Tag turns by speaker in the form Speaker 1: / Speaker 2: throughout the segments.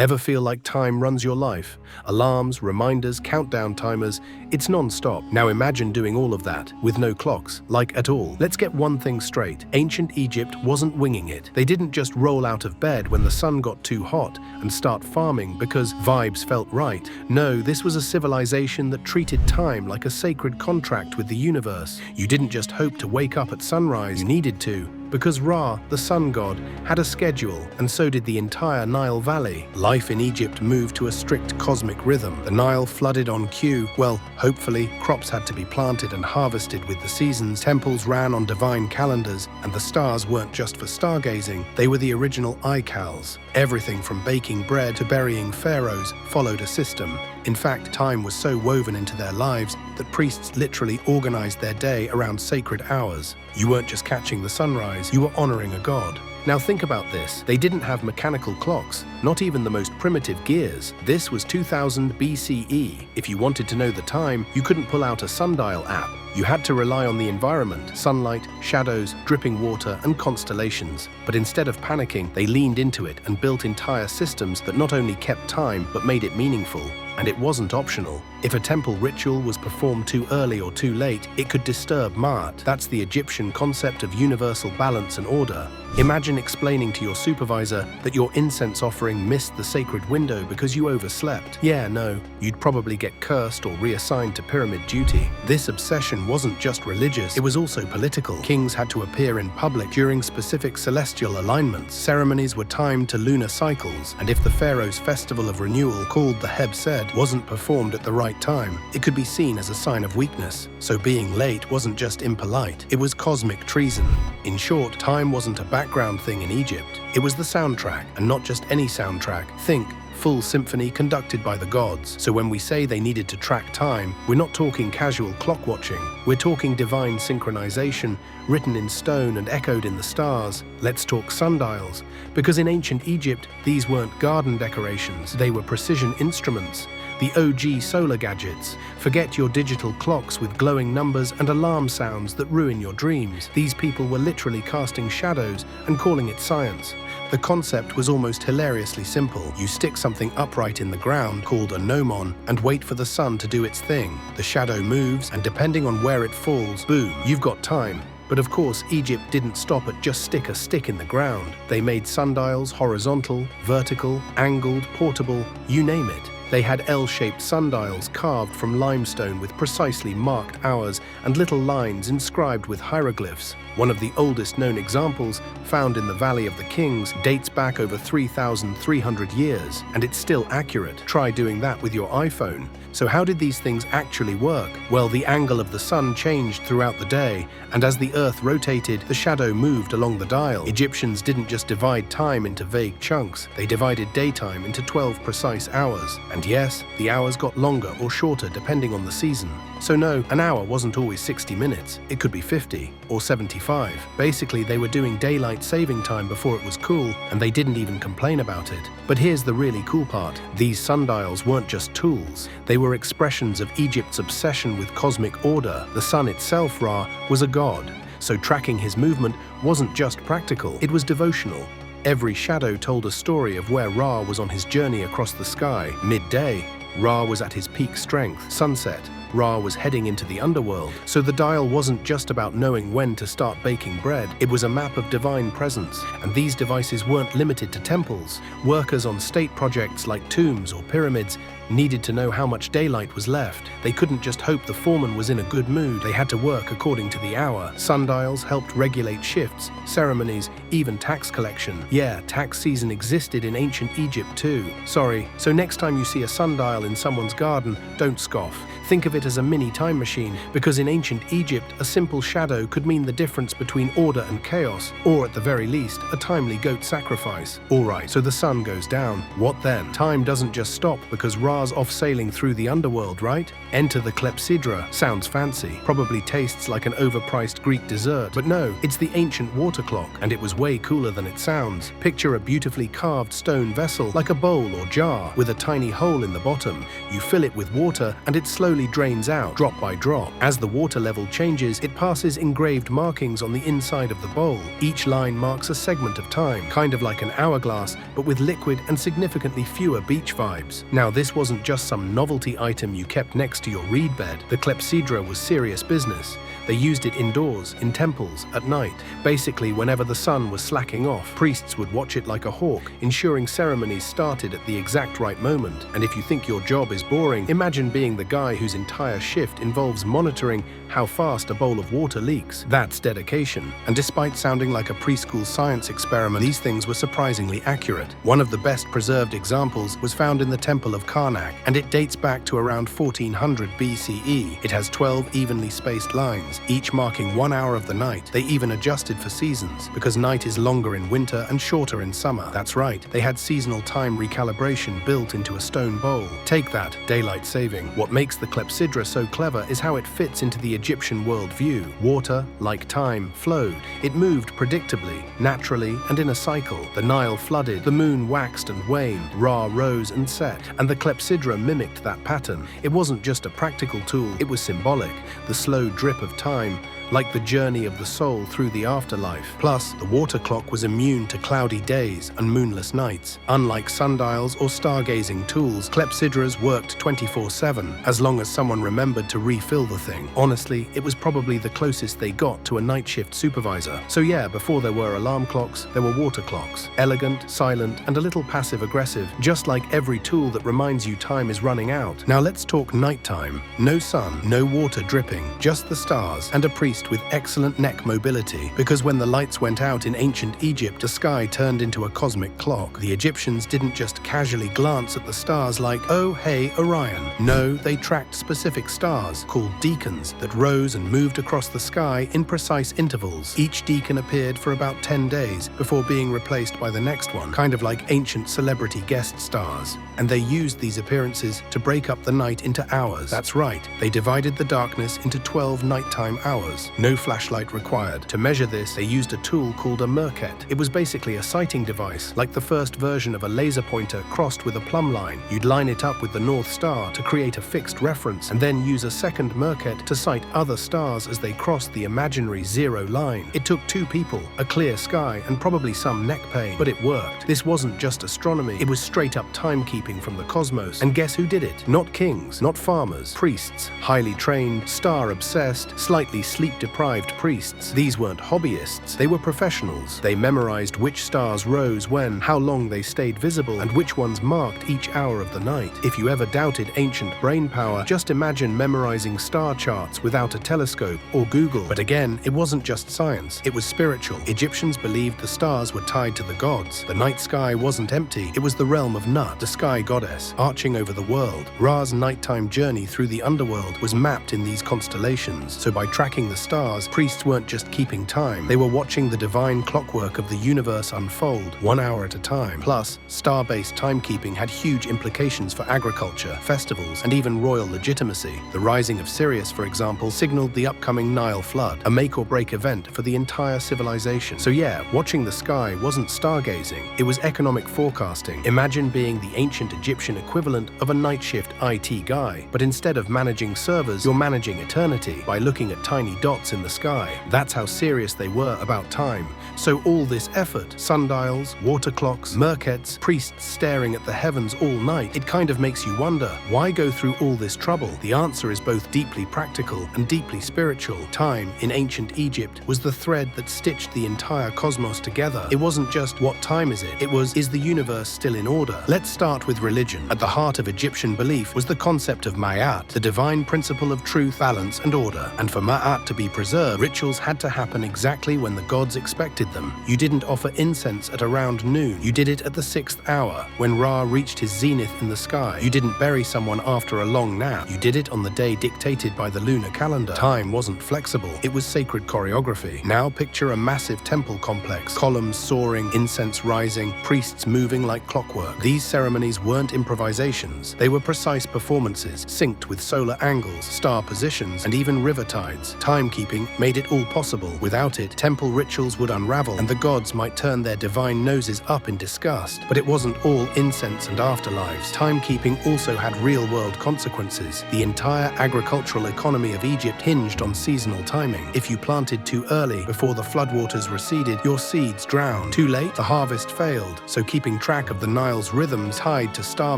Speaker 1: Ever feel like time runs your life? Alarms, reminders, countdown timers, it's non-stop. Now imagine doing all of that with no clocks, like at all. Let's get one thing straight. Ancient Egypt wasn't winging it. They didn't just roll out of bed when the sun got too hot and start farming because vibes felt right. No, this was a civilization that treated time like a sacred contract with the universe. You didn't just hope to wake up at sunrise, you needed to. Because Ra, the sun god, had a schedule, and so did the entire Nile Valley. Life in Egypt moved to a strict cosmic rhythm. The Nile flooded on cue. Well, hopefully, crops had to be planted and harvested with the seasons, temples ran on divine calendars, and the stars weren't just for stargazing, they were the original icals. Everything from baking bread to burying pharaohs followed a system. In fact, time was so woven into their lives that priests literally organized their day around sacred hours. You weren't just catching the sunrise, you were honoring a god. Now think about this. They didn't have mechanical clocks, not even the most primitive gears. This was 2000 BCE. If you wanted to know the time, you couldn't pull out a sundial app. You had to rely on the environment, sunlight, shadows, dripping water, and constellations. But instead of panicking, they leaned into it and built entire systems that not only kept time, but made it meaningful. And it wasn't optional. If a temple ritual was performed too early or too late, it could disturb Ma'at. That's the Egyptian concept of universal balance and order. Imagine explaining to your supervisor that your incense offering missed the sacred window because you overslept. Yeah, no, you'd probably get cursed or reassigned to pyramid duty. This obsession wasn't just religious, it was also political. Kings had to appear in public during specific celestial alignments. Ceremonies were timed to lunar cycles, and if the pharaoh's festival of renewal, called the Heb-Sed, wasn't performed at the right time, it could be seen as a sign of weakness. So being late wasn't just impolite, it was cosmic treason. In short, time wasn't a background thing in Egypt. It was the soundtrack, and not just any soundtrack. Think full symphony conducted by the gods. So when we say they needed to track time, we're not talking casual clock watching. We're talking divine synchronization, written in stone and echoed in the stars. Let's talk sundials, because in ancient Egypt, these weren't garden decorations. They were precision instruments. The OG solar gadgets. Forget your digital clocks with glowing numbers and alarm sounds that ruin your dreams. These people were literally casting shadows and calling it science. The concept was almost hilariously simple. You stick something upright in the ground, called a gnomon, and wait for the sun to do its thing. The shadow moves, and depending on where it falls, boom, you've got time. But of course, Egypt didn't stop at just stick a stick in the ground. They made sundials horizontal, vertical, angled, portable, you name it. They had L-shaped sundials carved from limestone with precisely marked hours and little lines inscribed with hieroglyphs. One of the oldest known examples, found in the Valley of the Kings, dates back over 3,300 years, and it's still accurate. Try doing that with your iPhone. So how did these things actually work? Well, the angle of the sun changed throughout the day, and as the earth rotated, the shadow moved along the dial. Egyptians didn't just divide time into vague chunks, they divided daytime into 12 precise hours. And yes, the hours got longer or shorter depending on the season. So no, an hour wasn't always 60 minutes, it could be 50 or 75. Basically, they were doing daylight saving time before it was cool, and they didn't even complain about it. But here's the really cool part. These sundials weren't just tools, they were expressions of Egypt's obsession with cosmic order. The sun itself, Ra, was a god, so tracking his movement wasn't just practical, it was devotional. Every shadow told a story of where Ra was on his journey across the sky. Midday, Ra was at his peak strength. Sunset, Ra was heading into the underworld. So the dial wasn't just about knowing when to start baking bread, it was a map of divine presence. And these devices weren't limited to temples. Workers on state projects like tombs or pyramids needed to know how much daylight was left. They couldn't just hope the foreman was in a good mood, they had to work according to the hour. Sundials helped regulate shifts, ceremonies, even tax collection. Yeah, tax season existed in ancient Egypt too. Sorry, so next time you see a sundial in someone's garden, don't scoff. Think of it as a mini time machine, because in ancient Egypt, a simple shadow could mean the difference between order and chaos, or at the very least, a timely goat sacrifice. Alright, so the sun goes down. What then? Time doesn't just stop because Ra stars off sailing through the underworld, right? Enter the clepsydra. Sounds fancy. Probably tastes like an overpriced Greek dessert. But no, it's the ancient water clock, and it was way cooler than it sounds. Picture a beautifully carved stone vessel, like a bowl or jar, with a tiny hole in the bottom. You fill it with water, and it slowly drains out, drop by drop. As the water level changes, it passes engraved markings on the inside of the bowl. Each line marks a segment of time, kind of like an hourglass, but with liquid and significantly fewer beach vibes. Now, this wasn't just some novelty item you kept next to your reed bed. The clepsydra was serious business. They used it indoors, in temples, at night. Basically, whenever the sun was slacking off, priests would watch it like a hawk, ensuring ceremonies started at the exact right moment. And if you think your job is boring, imagine being the guy whose entire shift involves monitoring how fast a bowl of water leaks. That's dedication. And despite sounding like a preschool science experiment, these things were surprisingly accurate. One of the best preserved examples was found in the Temple of Karnak, and it dates back to around 1400 BCE. It has 12 evenly spaced lines, each marking 1 hour of the night. They even adjusted for seasons, because night is longer in winter and shorter in summer. That's right, they had seasonal time recalibration built into a stone bowl. Take that, daylight saving. What makes the clepsydra so clever is how it fits into the Egyptian worldview. Water, like time, flowed. It moved predictably, naturally, and in a cycle. The Nile flooded, the moon waxed and waned, Ra rose and set, and the clepsydra mimicked that pattern. It wasn't just a practical tool, it was symbolic, the slow drip of time, like the journey of the soul through the afterlife. Plus, the water clock was immune to cloudy days and moonless nights. Unlike sundials or stargazing tools, clepsydras worked 24/7, as long as someone remembered to refill the thing. Honestly, it was probably the closest they got to a night shift supervisor. So yeah, before there were alarm clocks, there were water clocks. Elegant, silent, and a little passive-aggressive, just like every tool that reminds you time is running out. Now let's talk nighttime. No sun, no water dripping, just the stars, and a priest with excellent neck mobility, because when the lights went out in ancient Egypt, the sky turned into a cosmic clock. The Egyptians didn't just casually glance at the stars like, oh hey, Orion. No, they tracked specific stars, called deacons, that rose and moved across the sky in precise intervals. Each deacon appeared for about 10 days before being replaced by the next one, kind of like ancient celebrity guest stars. And they used these appearances to break up the night into hours. That's right, they divided the darkness into 12 nighttime hours. No flashlight required. To measure this, they used a tool called a merket. It was basically a sighting device, like the first version of a laser pointer crossed with a plumb line. You'd line it up with the North Star to create a fixed reference, and then use a second merket to sight other stars as they crossed the imaginary zero line. It took 2 people, a clear sky, and probably some neck pain, but it worked. This wasn't just astronomy, it was straight up timekeeping from the cosmos. And guess who did it? Not kings, not farmers, priests. Highly trained, star-obsessed, slightly sleep-deprived priests. These weren't hobbyists, they were professionals. They memorized which stars rose when, how long they stayed visible, and which ones marked each hour of the night. If you ever doubted ancient brain power, just imagine memorizing star charts without a telescope or Google. But again, it wasn't just science, it was spiritual. Egyptians believed the stars were tied to the gods. The night sky wasn't empty, it was the realm of Nut, the sky goddess, arching over the world. Ra's nighttime journey through the underworld was mapped in these constellations, so by tracking the stars, priests weren't just keeping time, they were watching the divine clockwork of the universe unfold, 1 hour at a time. Plus, star-based timekeeping had huge implications for agriculture, festivals, and even royal legitimacy. The rising of Sirius, for example, signaled the upcoming Nile flood, a make-or-break event for the entire civilization. So yeah, watching the sky wasn't stargazing, it was economic forecasting. Imagine being the ancient Egyptian equivalent of a night shift IT guy, but instead of managing servers, you're managing eternity by looking at tiny dots in the sky. That's how serious they were about time. So all this effort, sundials, water clocks, merkets, priests staring at the heavens all night, it kind of makes you wonder, why go through all this trouble? The answer is both deeply practical and deeply spiritual. Time, in ancient Egypt, was the thread that stitched the entire cosmos together. It wasn't just, what time is it? It was, is the universe still in order? Let's start with religion. At the heart of Egyptian belief was the concept of Ma'at, the divine principle of truth, balance, and order. And for Ma'at to be be preserved, rituals had to happen exactly when the gods expected them. You didn't offer incense at around noon. You did it at the 6th hour, when Ra reached his zenith in the sky. You didn't bury someone after a long nap. You did it on the day dictated by the lunar calendar. Time wasn't flexible. It was sacred choreography. Now picture a massive temple complex, columns soaring, incense rising, priests moving like clockwork. These ceremonies weren't improvisations. They were precise performances, synced with solar angles, star positions, and even river tides. Timekeeping made it all possible. Without it, temple rituals would unravel, and the gods might turn their divine noses up in disgust. But it wasn't all incense and afterlives. Timekeeping also had real-world consequences. The entire agricultural economy of Egypt hinged on seasonal timing. If you planted too early, before the floodwaters receded, your seeds drowned. Too late, the harvest failed. So keeping track of the Nile's rhythms tied to star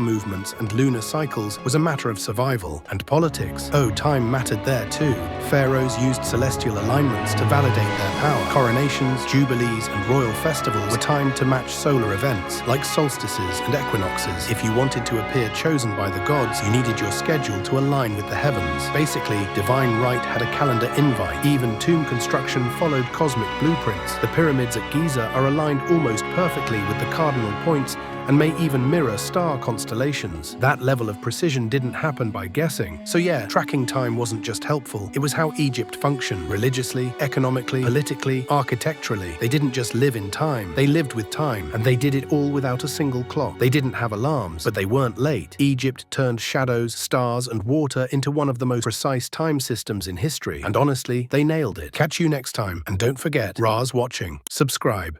Speaker 1: movements and lunar cycles was a matter of survival. And politics. Oh, time mattered there too. Pharaohs used celestial alignments to validate their power. Coronations, jubilees, and royal festivals were timed to match solar events, like solstices and equinoxes. If you wanted to appear chosen by the gods, you needed your schedule to align with the heavens. Basically, divine right had a calendar invite. Even tomb construction followed cosmic blueprints. The pyramids at Giza are aligned almost perfectly with the cardinal points and may even mirror star constellations. That level of precision didn't happen by guessing. So yeah, tracking time wasn't just helpful, it was how Egypt functioned, religiously, economically, politically, architecturally. They didn't just live in time, they lived with time, and they did it all without a single clock. They didn't have alarms, but they weren't late. Egypt turned shadows, stars, and water into one of the most precise time systems in history, and honestly, they nailed it. Catch you next time, and don't forget, Ra's watching. Subscribe.